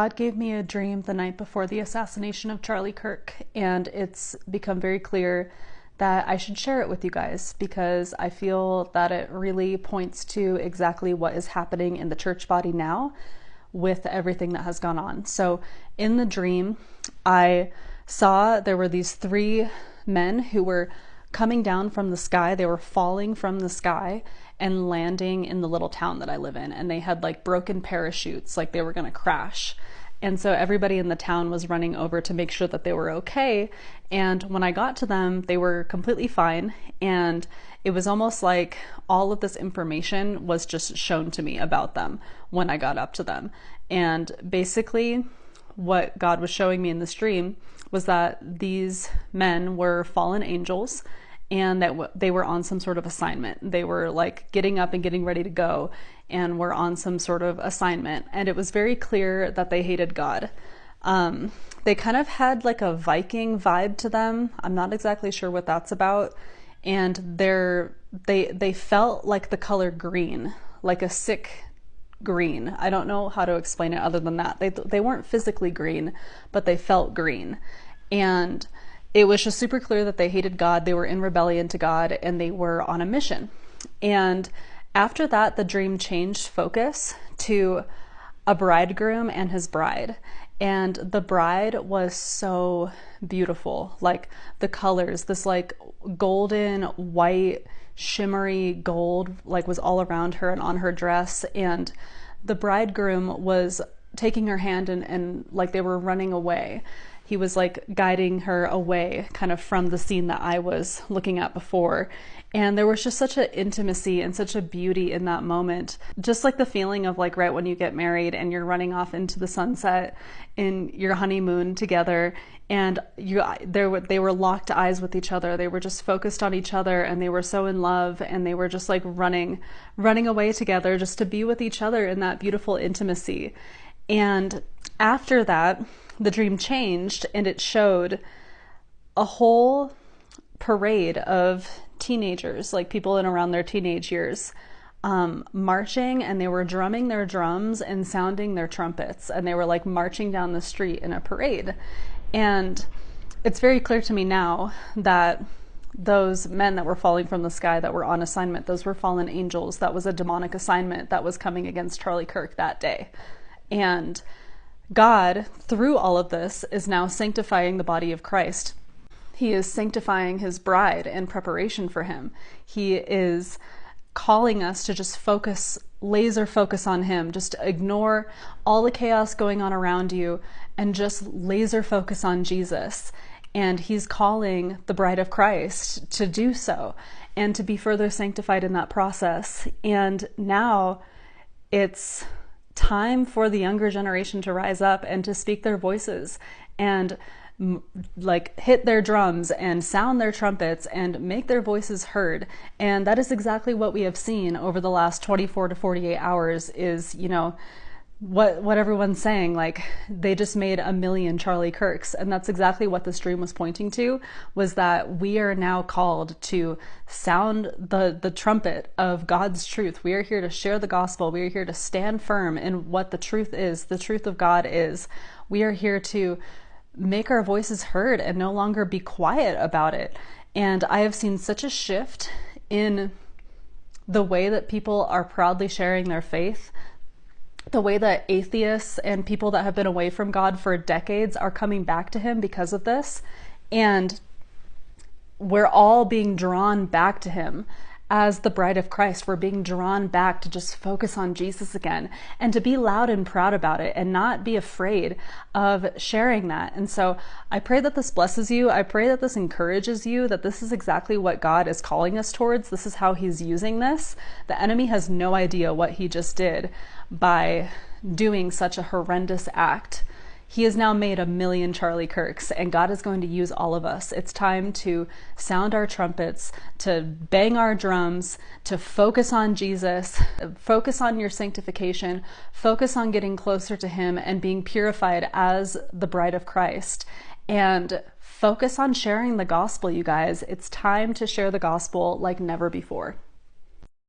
God gave me a dream the night before the assassination of Charlie Kirk, and it's become very clear that I should share it with you guys because I feel that it really points to exactly what is happening in the church body now with everything that has gone on. So in the dream, I saw there were these three men who were coming down from the sky. They were falling from the sky and landing in the little town that I live in. And they had like broken parachutes, like they were going to crash. And so everybody in the town was running over to make sure that they were okay. And when I got to them, they were completely fine. And it was almost like all of this information was just shown to me about them when I got up to them. And basically what God was showing me in this dream was that these men were fallen angels and that they were on some sort of assignment. They were like getting up and getting ready to go and were on some sort of assignment. And it was very clear that they hated God. They kind of had like a Viking vibe to them. I'm not exactly sure what that's about. And they felt like the color green, like a sick green. I don't know how to explain it other than that. They weren't physically green, but they felt green. And it was just super clear that they hated God. They were in rebellion to God and they were on a mission. And after that, the dream changed focus to a bridegroom and his bride. And the bride was so beautiful, like the colors, this like golden, white, shimmery gold, like was all around her and on her dress. And the bridegroom was taking her hand and like they were running away. He was like guiding her away kind of from the scene that I was looking at before. And there was just such an intimacy and such a beauty in that moment. Just like the feeling of like right when you get married and you're running off into the sunset in your honeymoon together and they were locked eyes with each other. They were just focused on each other and they were so in love and they were just like running away together just to be with each other in that beautiful intimacy. And after that, the dream changed and it showed a whole parade of teenagers, like people in around their teenage years, marching, and they were drumming their drums and sounding their trumpets, and they were like marching down the street in a parade. And it's very clear to me now that those men that were falling from the sky that were on assignment, those were fallen angels. That was a demonic assignment that was coming against Charlie Kirk that day. And God, through all of this, is now sanctifying the body of Christ. He is sanctifying his bride in preparation for him. He is calling us to just focus, laser focus on him, just ignore all the chaos going on around you and just laser focus on Jesus. And he's calling the bride of Christ to do so and to be further sanctified in that process. And now it's time for the younger generation to rise up and to speak their voices and like hit their drums and sound their trumpets and make their voices heard. And that is exactly what we have seen over the last 24 to 48 hours is, you know, what everyone's saying, like they just made 1 million Charlie Kirks. And that's exactly what this dream was pointing to, was that we are now called to sound the trumpet of God's truth. We are here to share the gospel. We are here to stand firm in what the truth is, the truth of God is. We are here to make our voices heard and no longer be quiet about it. And I have seen such a shift in the way that people are proudly sharing their faith, the way that atheists and people that have been away from God for decades are coming back to him because of this. And we're all being drawn back to him as the bride of Christ. We're being drawn back to just focus on Jesus again and to be loud and proud about it and not be afraid of sharing that. And so I pray that this blesses you. I pray that this encourages you, that this is exactly what God is calling us towards. This is how he's using this. The enemy has no idea what he just did by doing such a horrendous act. He has now made 1 million Charlie Kirks, and God is going to use all of us. It's time to sound our trumpets, to bang our drums, to focus on Jesus, focus on your sanctification, focus on getting closer to him and being purified as the bride of Christ, and focus on sharing the gospel, you guys. It's time to share the gospel like never before.